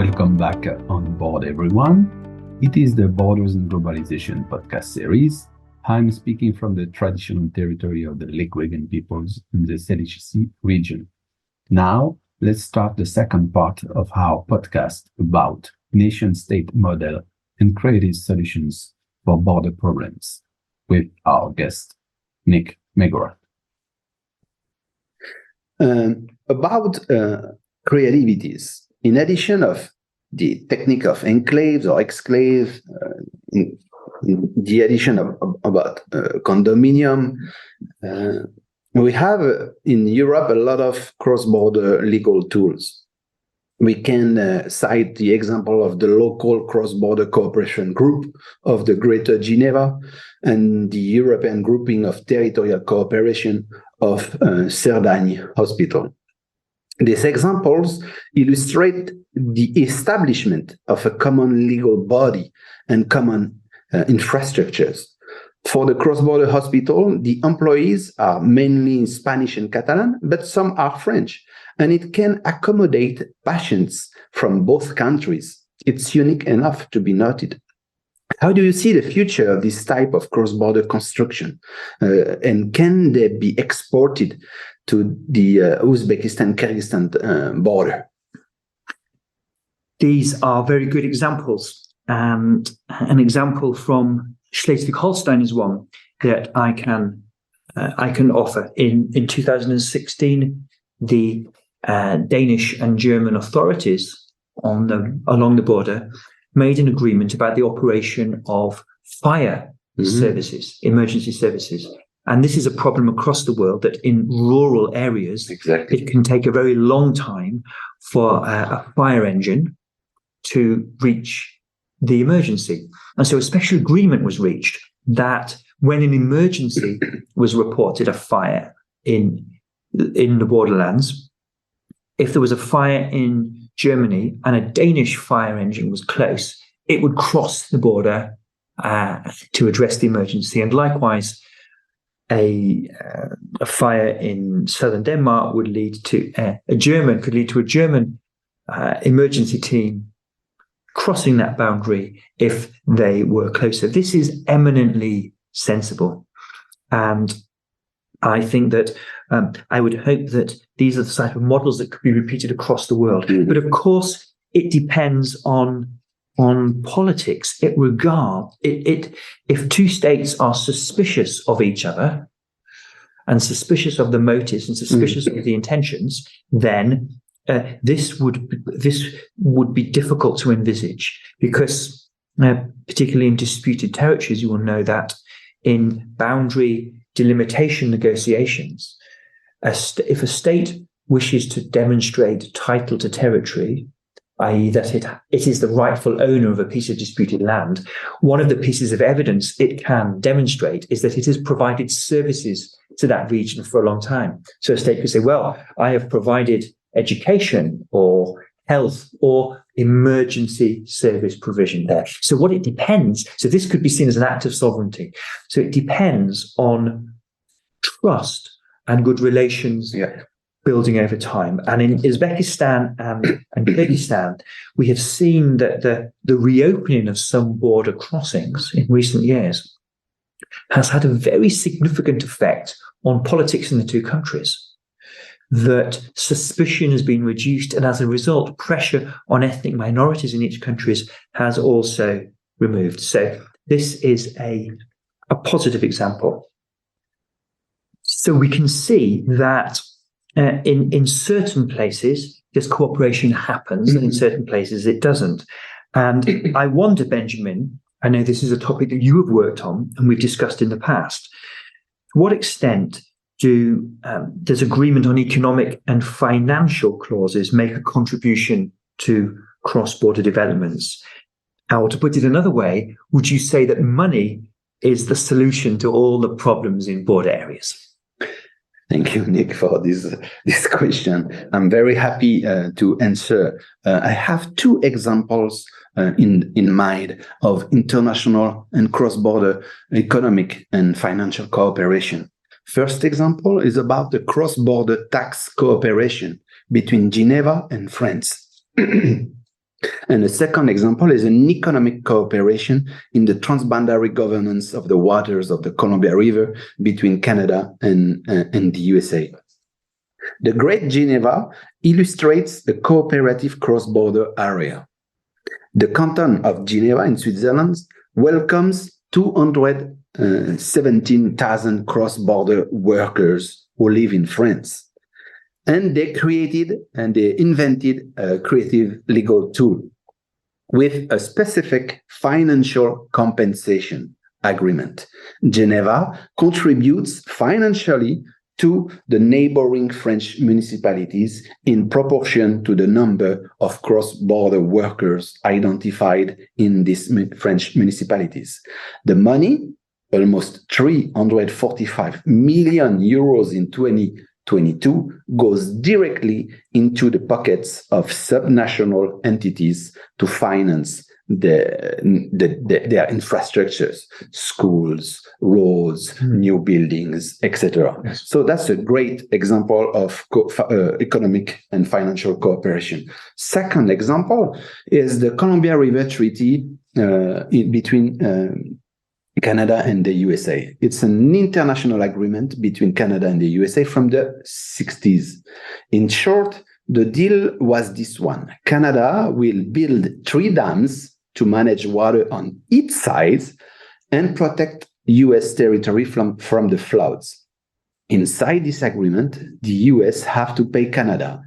Welcome back on board, everyone. It is the Borders and Globalization podcast series. I'm speaking from the traditional territory of the Lekwungen peoples in the Cerdagne region. Now, let's start the second part of our podcast about nation-state model and creative solutions for border problems with our guest, Nick Megoran. About creativities. In addition of the technique of enclaves or exclave, in the addition of about condominium, we have in Europe a lot of cross-border legal tools. We can cite the example of the local cross-border cooperation group of the Greater Geneva and the European grouping of territorial cooperation of Cerdagne Hospital. These examples illustrate the establishment of a common legal body and common infrastructures. For the cross-border hospital, the employees are mainly in Spanish and Catalan, but some are French, and it can accommodate patients from both countries. It's unique enough to be noted. How do you see the future of this type of cross-border construction? And can they be exported to the Uzbekistan-Kyrgyzstan border? These are very good examples, and an example from Schleswig-Holstein is one that I can offer. In 2016, the Danish and German authorities along the border made an agreement about the operation of fire services, emergency services. And this is a problem across the world, that in rural areas, it can take a very long time for a fire engine to reach the emergency. And so a special agreement was reached that when an emergency was reported, a fire in the borderlands, if there was a fire in Germany and a Danish fire engine was close, it would cross the border to address the emergency. And likewise, a fire in southern Denmark would lead to a German emergency team crossing that boundary if they were closer. This is eminently sensible, and I think that I would hope that these are the type of models that could be repeated across the world. But of course, it depends on politics. If two states are suspicious of each other and suspicious of the motives and suspicious of the intentions, then this would be difficult to envisage, because particularly in disputed territories, you will know that in boundary delimitation negotiations, if a state wishes to demonstrate title to territory, i.e. that it is the rightful owner of a piece of disputed land, one of the pieces of evidence it can demonstrate is that it has provided services to that region for a long time. So a state could say, well, I have provided education or health or emergency service provision there. So what it depends, so this could be seen as an act of sovereignty. So it depends on trust and good relations building over time. And in Uzbekistan and Kyrgyzstan, we have seen that the reopening of some border crossings in recent years has had a very significant effect on politics in the two countries. That suspicion has been reduced, and as a result, pressure on ethnic minorities in each country has also removed. So this is a positive example. So we can see that in certain places, this cooperation happens, and in certain places it doesn't. And I wonder, Benjamin, I know this is a topic that you have worked on and we've discussed in the past, to what extent does agreement on economic and financial clauses make a contribution to cross-border developments? Or to put it another way, would you say that money is the solution to all the problems in border areas? Thank you, Nick, for this question. I'm very happy to answer. I have two examples in mind of international and cross-border economic and financial cooperation. First example is about the cross-border tax cooperation between Geneva and France. And a second example is an economic cooperation in the transboundary governance of the waters of the Columbia River between Canada and the USA. The Greater Geneva illustrates a cooperative cross-border area. The canton of Geneva in Switzerland welcomes 217,000 cross-border workers who live in France. And they invented a creative legal tool with a specific financial compensation agreement. Geneva contributes financially to the neighboring French municipalities in proportion to the number of cross-border workers identified in these French municipalities. The money, almost 345 million euros in 2022, goes directly into the pockets of subnational entities to finance their infrastructures, schools, roads, new buildings, etc. Yes. So that's a great example of economic and financial cooperation. Second example is the Columbia River Treaty between Canada and the USA. It's an international agreement between Canada and the USA from the 60s. In short, the deal was this one. Canada will build 3 dams to manage water on each side and protect US territory from the floods. Inside this agreement, the US have to pay Canada.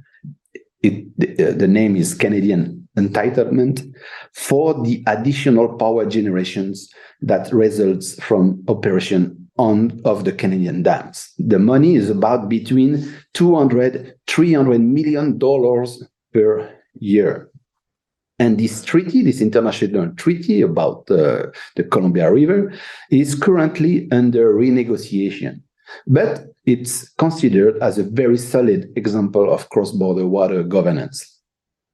The name is Canadian entitlement for the additional power generations that results from operation of the Canadian dams. The money is about between $200–300 million per year. And this treaty, this international treaty about the Columbia River, is currently under renegotiation. But it's considered as a very solid example of cross-border water governance.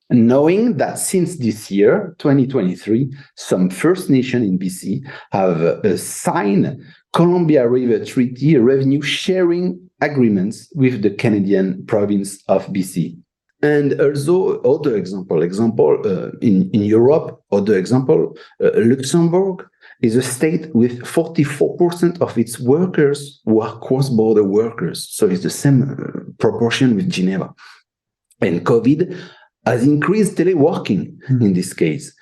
Knowing that since this year, 2023, some First Nation in BC have signed Columbia River Treaty revenue sharing agreements with the Canadian province of BC. And also, other example in Europe, Luxembourg is a state with 44% of its workers who are cross-border workers. So it's the same proportion with Geneva. And COVID has increased teleworking in this case.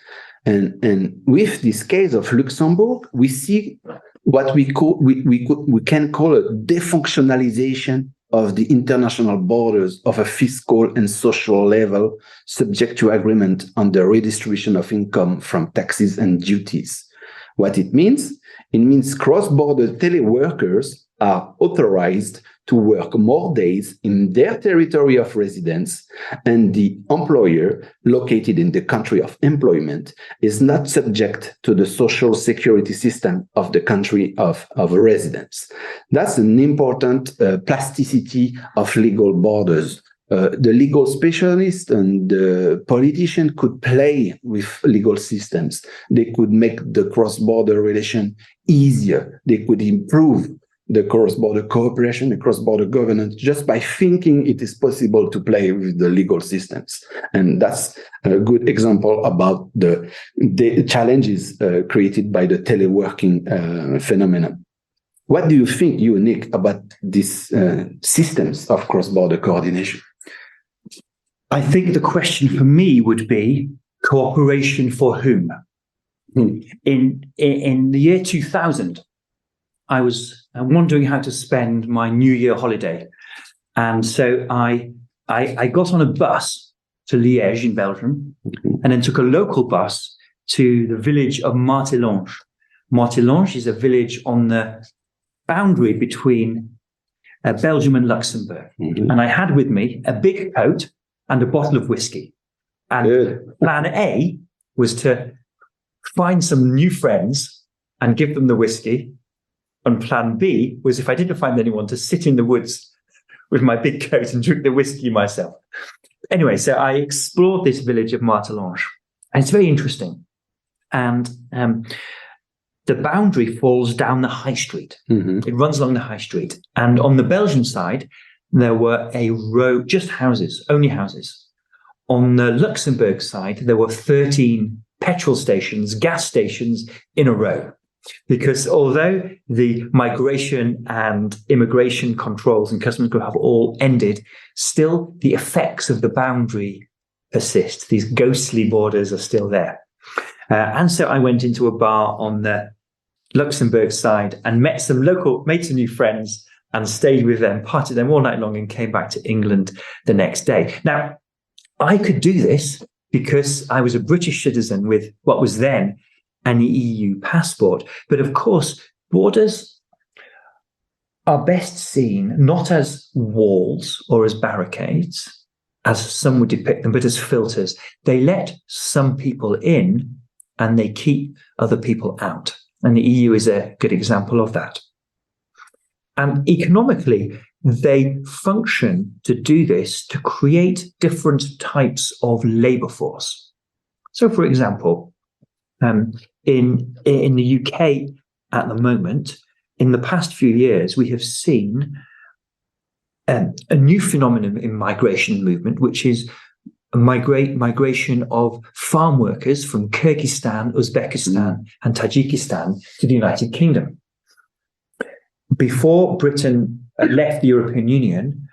And with this case of Luxembourg, we see what we can call a defunctionalization of the international borders of a fiscal and social level subject to agreement on the redistribution of income from taxes and duties. What it means? It means cross-border teleworkers are authorized to work more days in their territory of residence, and the employer located in the country of employment is not subject to the social security system of the country of residence. That's an important plasticity of legal borders. The legal specialist and the politician could play with legal systems. They could make the cross-border relation easier. They could improve the cross-border cooperation, the cross-border governance, just by thinking it is possible to play with the legal systems. And that's a good example about the challenges created by the teleworking phenomenon. What do you think, Nick, about these systems of cross-border coordination? I think the question for me would be cooperation for whom? In the year 2000, I was wondering how to spend my New Year holiday. And so I got on a bus to Liège in Belgium, and then took a local bus to the village of Martelange. Martelange is a village on the boundary between Belgium and Luxembourg. And I had with me a big coat and a bottle of whiskey. And plan A was to find some new friends and give them the whiskey. And plan B was, if I didn't find anyone, to sit in the woods with my big coat and drink the whiskey myself. Anyway, so I explored this village of Martelange, and it's very interesting. And the boundary falls down the high street. It runs along the high street. And on the Belgian side, there were a row, just houses, only houses. on the Luxembourg side, there were 13 petrol stations, gas stations in a row. Because although the migration and immigration controls and customs control have all ended, still the effects of the boundary persist. These ghostly borders are still there. And so I went into a bar on the Luxembourg side and made some new friends and stayed with them, partied them all night long, and came back to England the next day. Now, I could do this because I was a British citizen with what was then an EU passport. But of course, borders are best seen not as walls or as barricades, as some would depict them, but as filters. They let some people in and they keep other people out. And the EU is a good example of that. And economically, they function to do this to create different types of labour force. So, for example, in the UK at the moment, in the past few years, we have seen a new phenomenon in migration movement, which is a migration of farm workers from Kyrgyzstan, Uzbekistan, and Tajikistan to the United Kingdom. Before Britain left the European Union,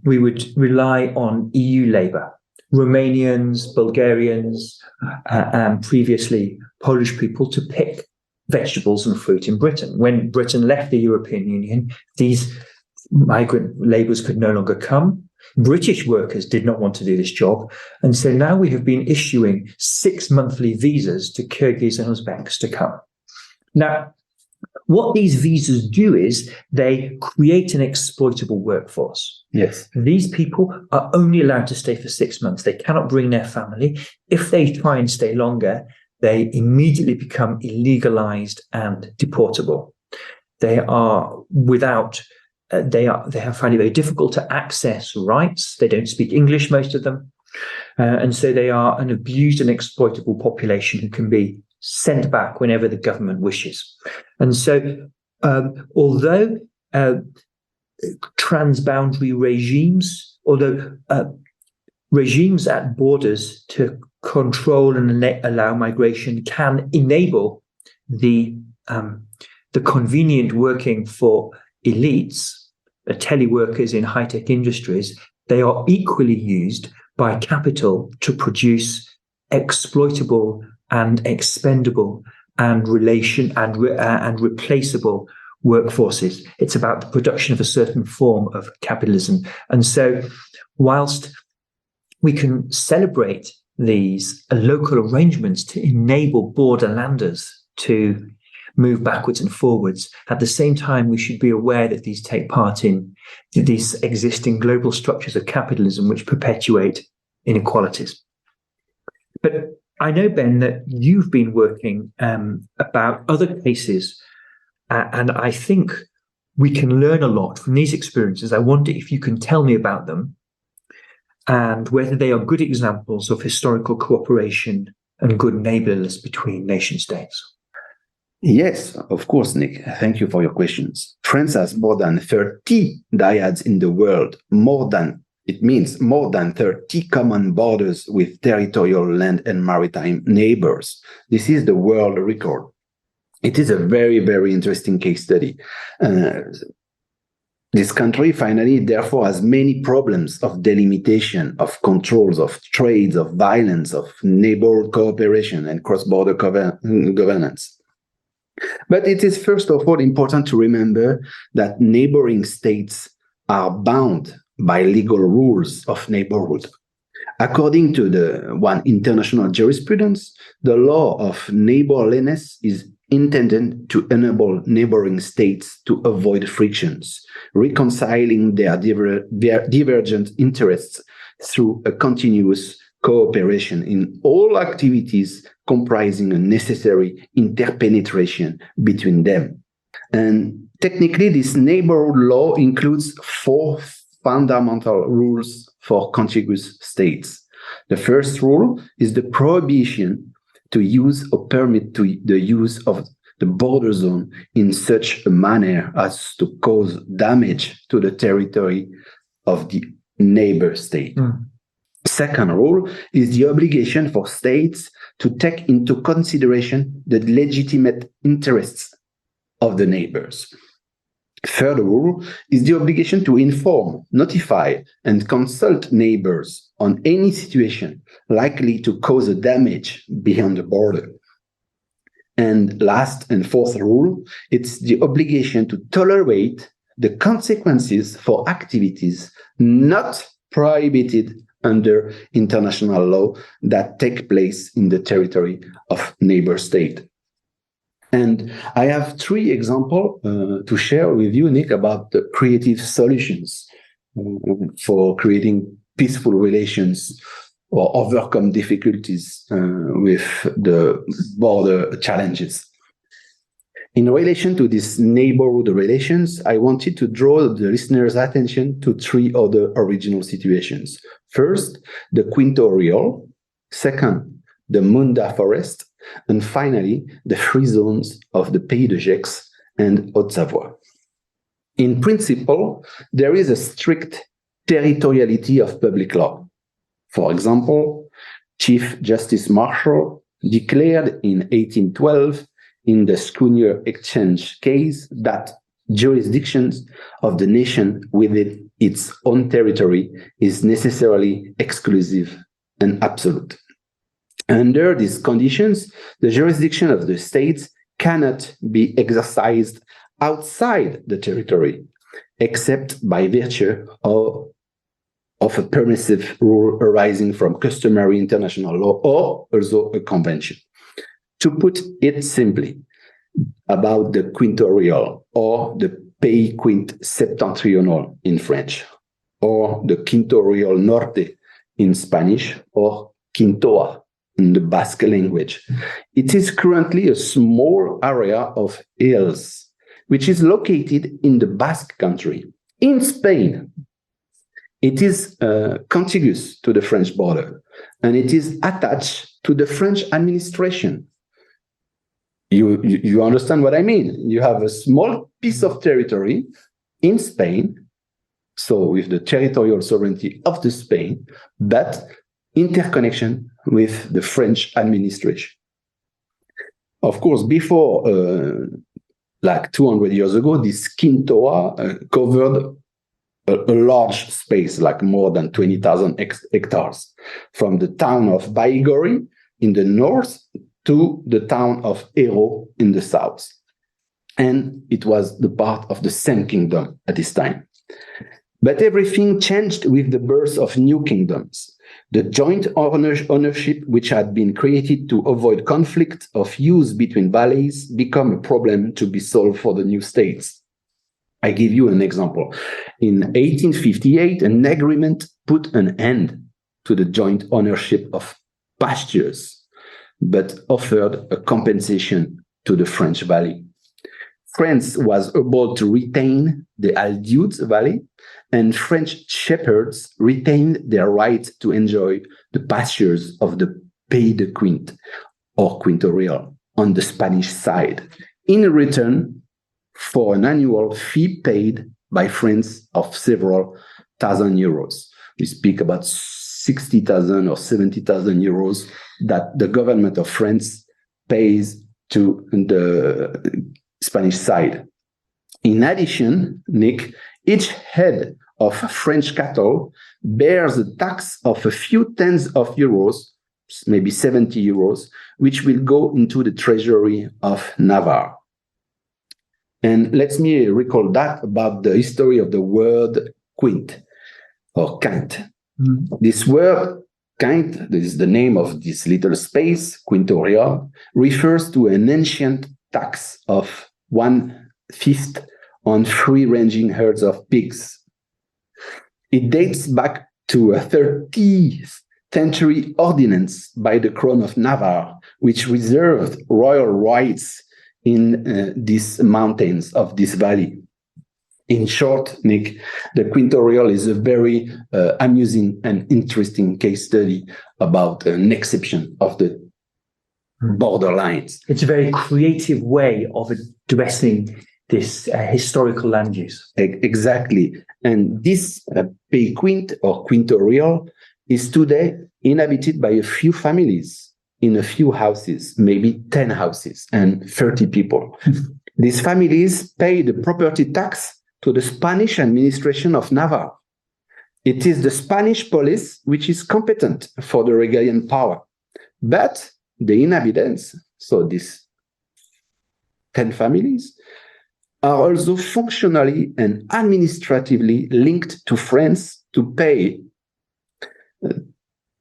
we would rely on EU labour. Romanians, Bulgarians, and previously Polish people to pick vegetables and fruit in Britain. When Britain left the European Union, these migrant labourers could no longer come. British workers did not want to do this job. And so now we have been issuing 6 monthly visas to Kyrgyz and Uzbeks to come. Now, what these visas do is they create an exploitable workforce. Yes. These people are only allowed to stay for 6 months. They cannot bring their family. If they try and stay longer, they immediately become illegalized and deportable. They are they have found it very difficult to access rights. They don't speak English, most of them. And so they are an abused and exploitable population who can be sent back whenever the government wishes. And so, although transboundary regimes, regimes at borders to control and allow migration can enable the convenient working for elites, teleworkers in high-tech industries, they are equally used by capital to produce exploitable and expendable and replaceable workforces. It's about the production of a certain form of capitalism. And so whilst we can celebrate these local arrangements to enable borderlanders to move backwards and forwards, at the same time, we should be aware that these take part in these existing global structures of capitalism which perpetuate inequalities. But I know, Ben, that you've been working about other cases, and I think we can learn a lot from these experiences. I wonder if you can tell me about them and whether they are good examples of historical cooperation and good neighbourliness between nation states. Yes, of course, Nick. Thank you for your questions. France has more than 30 dyads in the world, It means more than 30 common borders with territorial land and maritime neighbors. This is the world record. It is a very, very interesting case study. This country finally, therefore, has many problems of delimitation, of controls, of trades, of violence, of neighborhood cooperation and cross-border governance. But it is first of all important to remember that neighboring states are bound by legal rules of neighborhood. According to the international jurisprudence, the law of neighborliness is intended to enable neighboring states to avoid frictions, reconciling their divergent interests through a continuous cooperation in all activities comprising a necessary interpenetration between them. And technically, this neighborhood law includes 4 fundamental rules for contiguous states. The first rule is the prohibition to use or permit the use of the border zone in such a manner as to cause damage to the territory of the neighbor state. second rule is the obligation for states to take into consideration the legitimate interests of the neighbors. Third rule is the obligation to inform, notify, and consult neighbors on any situation likely to cause a damage beyond the border. And last and fourth rule, it's the obligation to tolerate the consequences for activities not prohibited under international law that take place in the territory of neighbor state. And I have three examples to share with you, Nick, about the creative solutions for creating peaceful relations or overcome difficulties with the border challenges. In relation to these neighborhood relations, I wanted to draw the listeners' attention to three other original situations. First, the Quinto Real. Second, the Mundat forest. And finally, the free zones of the Pays de Gex and Haute-Savoie. In principle, there is a strict territoriality of public law. For example, Chief Justice Marshall declared in 1812 in the Schooner Exchange case that jurisdictions of the nation within its own territory is necessarily exclusive and absolute. Under these conditions, the jurisdiction of the states cannot be exercised outside the territory, except by virtue of a permissive rule arising from customary international law or also a convention. To put it simply, about the Quinto Real or the Pays Quint Septentrional in French, or the Quinto Real Norte in Spanish, or Quintoa in the Basque language. It is currently a small area of hills, which is located in the Basque country, in Spain. It is contiguous to the French border, and it is attached to the French administration. You understand what I mean? You have a small piece of territory in Spain, so with the territorial sovereignty of the Spain, but interconnection with the French administration. Of course, before, like 200 years ago, this Quintoa covered a large space, like more than 20,000 hectares, from the town of Baigori in the north to the town of Hérault in the south. And it was the part of the same kingdom at this time. But everything changed with the birth of new kingdoms. The joint ownership, which had been created to avoid conflict of use between valleys, became a problem to be solved for the new states. I give you an example. In 1858, an agreement put an end to the joint ownership of pastures, but offered a compensation to the French valley. France was able to retain the Aldudes Valley, and French shepherds retained their right to enjoy the pastures of the Pays de Quint, or Quinto Real, on the Spanish side, in return for an annual fee paid by France of several thousand euros. We speak about 60,000 or 70,000 euros that the government of France pays to the Spanish side. In addition, Nick, each head of French cattle bears a tax of a few tens of euros, maybe 70 euros, which will go into the treasury of Navarre. And let me recall that about the history of the word quint or quint. This word quint, this is the name of this little space, Quinto Real, refers to an ancient tax of 1/5 on free-ranging herds of pigs. It dates back to a 13th century ordinance by the Crown of Navarre, which reserved royal rights in these mountains of this valley. In short, Nick, the Quinto Real is a very amusing and interesting case study about an exception of the borderlines. It's a very creative way of addressing this historical land use. Exactly. And this Pays Quint or Quinto Real is today inhabited by a few families in a few houses, maybe 10 houses and 30 people. These families pay the property tax to the Spanish administration of Navarre. It is the Spanish police which is competent for the regalian power. But the inhabitants, so these 10 families, are also functionally and administratively linked to France to pay,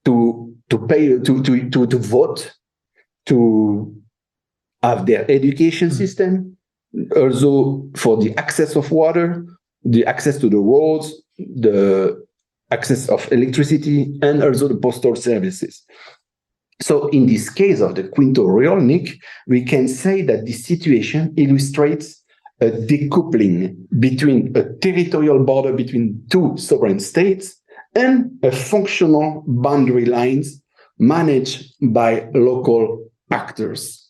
to vote, to have their education system, also for the access of water, the access to the roads, the access of electricity, and also the postal services. So in this case of the Quinto Real, Nick, we can say that this situation illustrates a decoupling between a territorial border between two sovereign states and a functional boundary lines managed by local actors.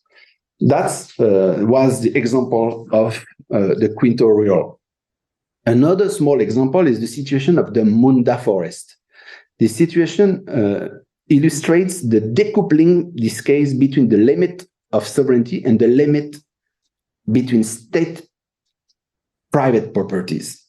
That was the example of the Quinto Real. Another small example is the situation of the Mundat forest. The situation illustrates the decoupling, this case, between the limit of sovereignty and the limit between state-private properties.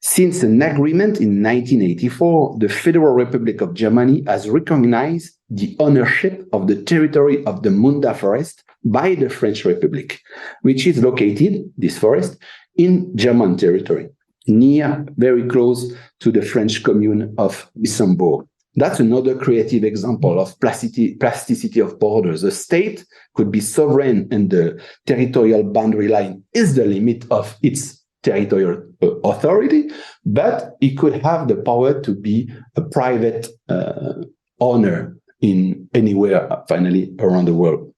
Since an agreement in 1984, the Federal Republic of Germany has recognized the ownership of the territory of the Mundat forest by the French Republic, which is located, this forest, in German territory, very close to the French commune of Luxembourg. That's another creative example of plasticity of borders. A state could be sovereign and the territorial boundary line is the limit of its territorial authority, but it could have the power to be a private owner in anywhere, finally, around the world.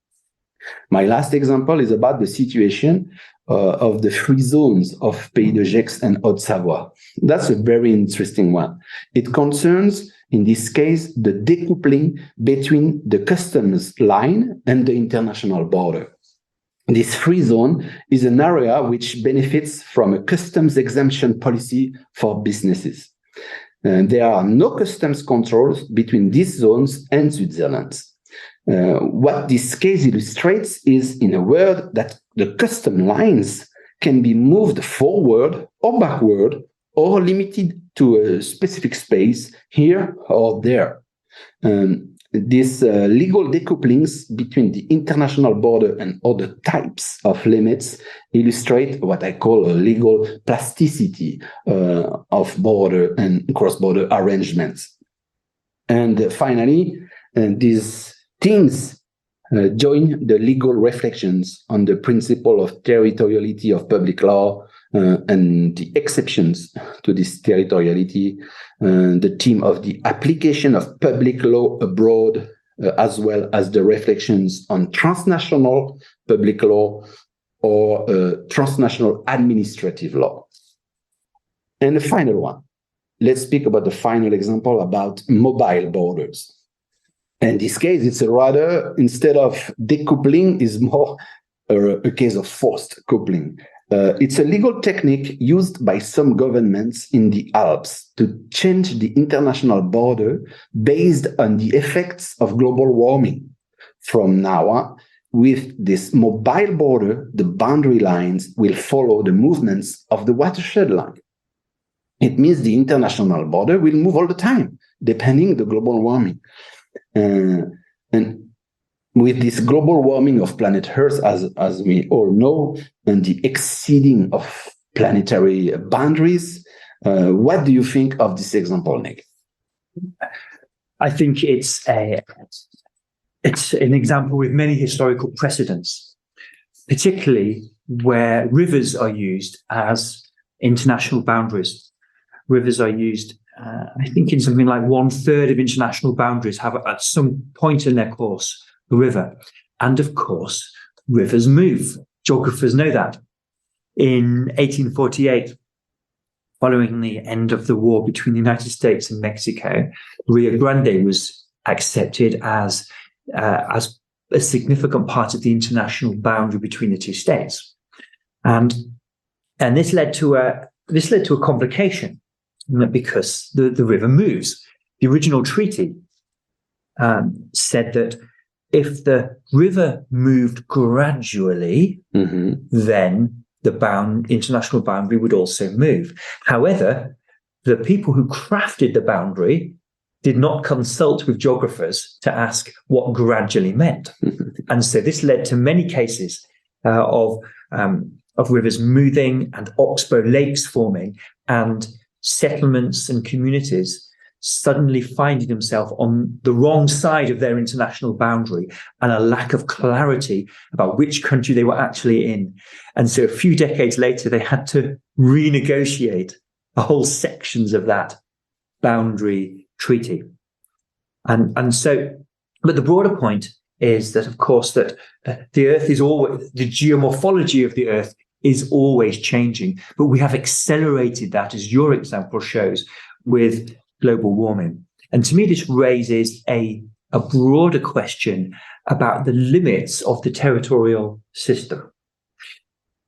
My last example is about the situation of the free zones of Pays de Gex and Haute-Savoie. That's a very interesting one. It concerns, in this case, the decoupling between the customs line and the international border. This free zone is an area which benefits from a customs exemption policy for businesses. There are no customs controls between these zones and Switzerland. What this case illustrates is, in a word, that the custom lines can be moved forward or backward or limited to a specific space here or there. These legal decouplings between the international border and other types of limits illustrate what I call a legal plasticity of border and cross-border arrangements. And finally, these things join the legal reflections on the principle of territoriality of public law and the exceptions to this territoriality, the theme of the application of public law abroad, as well as the reflections on transnational public law or transnational administrative law. And the final one, let's speak about the final example about mobile borders. In this case, it's a rather, instead of decoupling, is more a case of forced coupling. It's a legal technique used by some governments in the Alps to change the international border based on the effects of global warming. From now on, with this mobile border, the boundary lines will follow the movements of the watershed line. It means the international border will move all the time, depending on the global warming. And with this global warming of planet Earth, as we all know, and the exceeding of planetary boundaries, what do you think of this example, Nick? I think it's an example with many historical precedents, particularly where rivers are used as international boundaries. Rivers are used, I think, in something like 1/3 of international boundaries have at some point in their course a river. And of course, rivers move. Geographers know that. In 1848, following the end of the war between the United States and Mexico, Rio Grande was accepted as a significant part of the international boundary between the two states. And this led to a complication, because the river moves. the original treaty said that if the river moved gradually, then the international boundary would also move. However, the people who crafted the boundary did not consult with geographers to ask what gradually meant. And so this led to many cases of rivers moving and oxbow lakes forming, and settlements and communities suddenly finding themselves on the wrong side of their international boundary, and a lack of clarity about which country they were actually in. And so a few decades later, they had to renegotiate whole sections of that boundary treaty. And so, but the broader point is that, of course, that the Earth is always, the geomorphology of the Earth is always changing, but we have accelerated that, as your example shows, with global warming. And to me, this raises a broader question about the limits of the territorial system.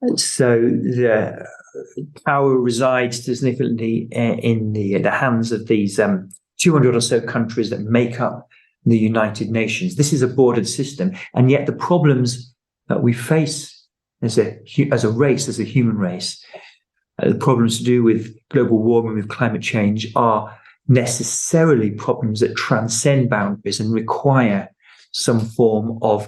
And so the power resides significantly in the hands of these 200 or so countries that make up the United Nations. This is a bordered system, and yet the problems that we face as a race, as a human race, the problems to do with global warming, with climate change, are necessarily problems that transcend boundaries and require some form of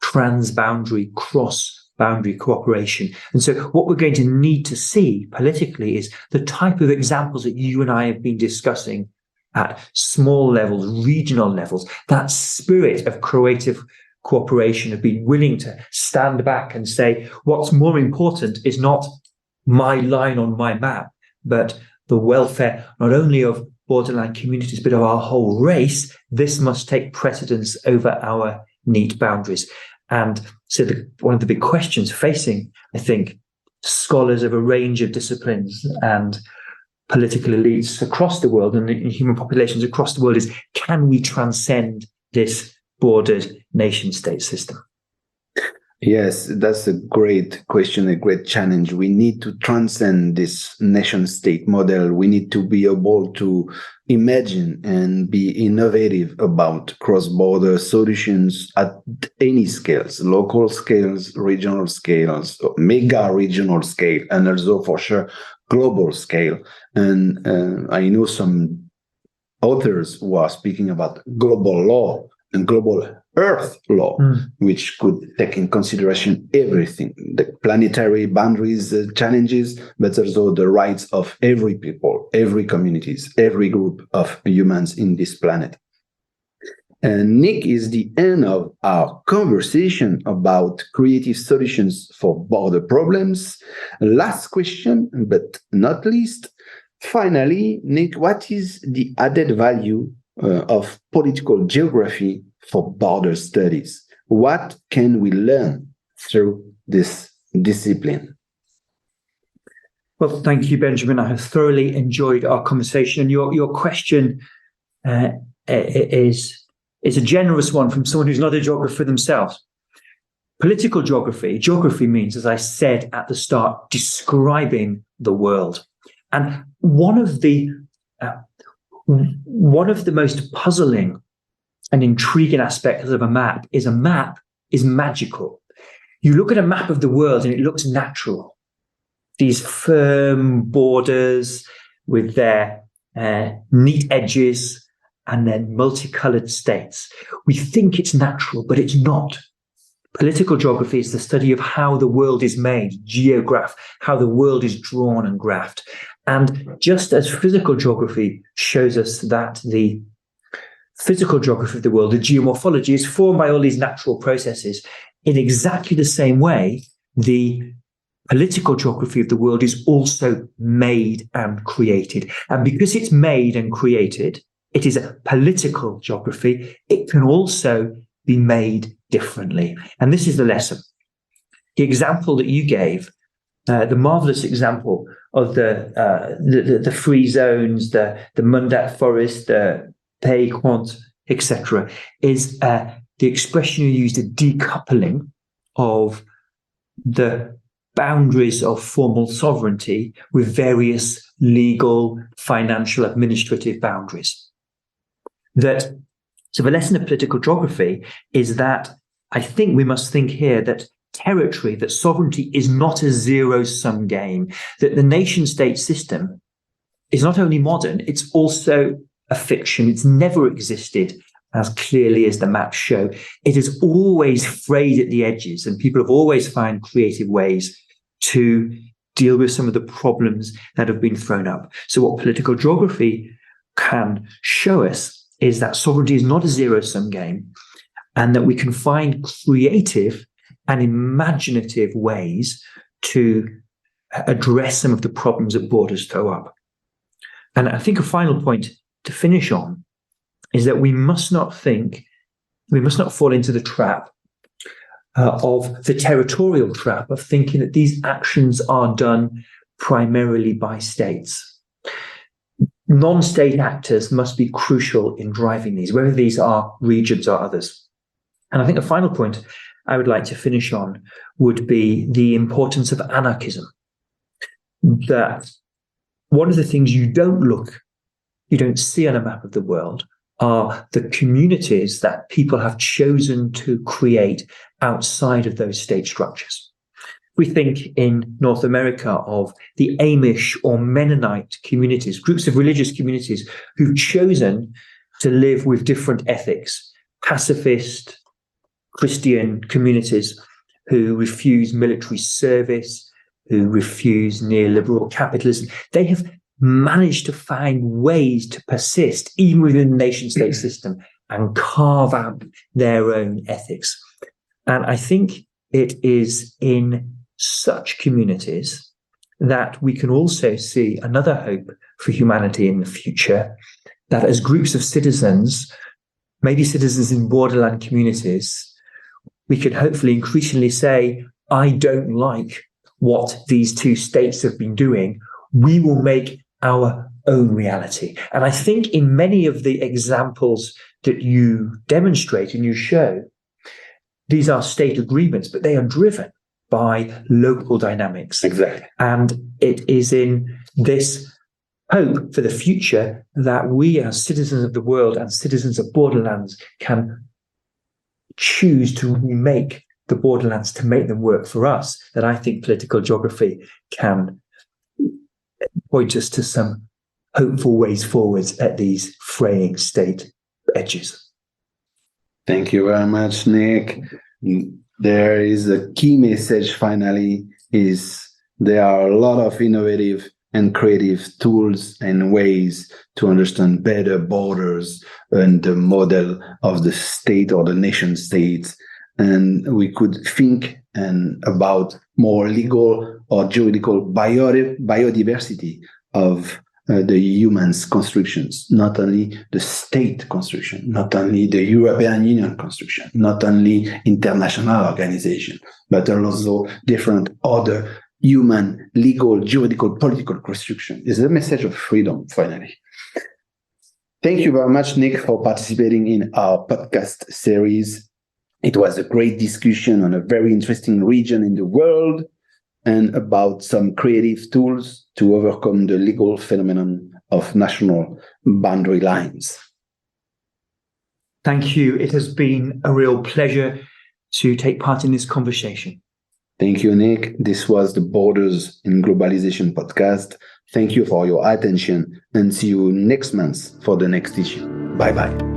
transboundary, cross-boundary cooperation. And so what we're going to need to see politically is the type of examples that you and I have been discussing at small levels, regional levels, that spirit of creative cooperation, of being willing to stand back and say, what's more important is not my line on my map, but the welfare not only of borderland communities, but of our whole race. This must take precedence over our neat boundaries. And so one of the big questions facing, I think, scholars of a range of disciplines and political elites across the world and human populations across the world is, can we transcend this bordered nation-state system? Yes, that's a great question, a great challenge. We need to transcend this nation-state model. We need to be able to imagine and be innovative about cross-border solutions at any scales, local scales, regional scales, mega regional scale, and also for sure global scale. And I know some authors who are speaking about global law and global Earth law, which could take in consideration everything, the planetary boundaries challenges, but also the rights of every people, every communities, every group of humans in this planet. And Nick, is the end of our conversation about creative solutions for border problems. Last question, but not least. Finally, Nick, what is the added value of political geography for border studies? What can we learn through this discipline? Well, thank you, Benjamin. I have thoroughly enjoyed our conversation. Your question is a generous one from someone who's not a geographer themselves. Political geography means, as I said at the start, describing the world. And one of the most puzzling and intriguing aspects of a map is magical. You look at a map of the world and it looks natural. These firm borders with their neat edges and then multicolored states. We think it's natural, but it's not. Political geography is the study of how the world is made, geograph, how the world is drawn and graphed. And just as physical geography shows us that the physical geography of the world, the geomorphology, is formed by all these natural processes, in exactly the same way, the political geography of the world is also made and created. And because it's made and created, it is a political geography. It can also be made differently. And this is the lesson. The example that you gave, the marvelous example of the free zones, the Mundat forest, the Pays Quant, etc., is the expression you used, a decoupling of the boundaries of formal sovereignty with various legal, financial, administrative boundaries. So the lesson of political geography is that I think we must think here that territory, that sovereignty is not a zero-sum game, that the nation-state system is not only modern, it's also a fiction. It's never existed as clearly as the maps show. It is always frayed at the edges, and people have always found creative ways to deal with some of the problems that have been thrown up. So what political geography can show us is that sovereignty is not a zero-sum game, and that we can find creative and imaginative ways to address some of the problems that borders throw up. And I think a final point to finish on is that we must not fall into the trap of the territorial trap of thinking that these actions are done primarily by states. Non-state actors must be crucial in driving these, whether these are regions or others. And I think a final point I would like to finish on would be the importance of anarchism. That one of the things you don't see on a map of the world are the communities that people have chosen to create outside of those state structures. We think in North America of the Amish or Mennonite communities, groups of religious communities who've chosen to live with different ethics, pacifist, Christian communities who refuse military service, who refuse neoliberal capitalism. They have managed to find ways to persist even within the nation-state system and carve out their own ethics. And I think it is in such communities that we can also see another hope for humanity in the future, that as groups of citizens, maybe citizens in borderland communities, we could hopefully increasingly say, I don't like what these two states have been doing. We will make our own reality. And I think in many of the examples that you demonstrate and you show, these are state agreements, but they are driven by local dynamics. Exactly. And it is in this hope for the future that we as citizens of the world and citizens of borderlands can choose to remake the borderlands, to make them work for us, that I think political geography can point us to some hopeful ways forwards at these fraying state edges. Thank you very much, Nick. There is a key message finally, is there are a lot of innovative and creative tools and ways to understand better borders and the model of the state or the nation state. And we could think about more legal or juridical biodiversity of the human's constructions, not only the state construction, not only the European Union construction, not only international organization, but also different other human, legal, juridical, political construction. Is a message of freedom, finally. Thank you very much, Nick, for participating in our podcast series. It was a great discussion on a very interesting region in the world and about some creative tools to overcome the legal phenomenon of national boundary lines. Thank you. It has been a real pleasure to take part in this conversation. Thank you, Nick. This was the Borders in Globalization podcast. Thank you for your attention and see you next month for the next issue. Bye-bye.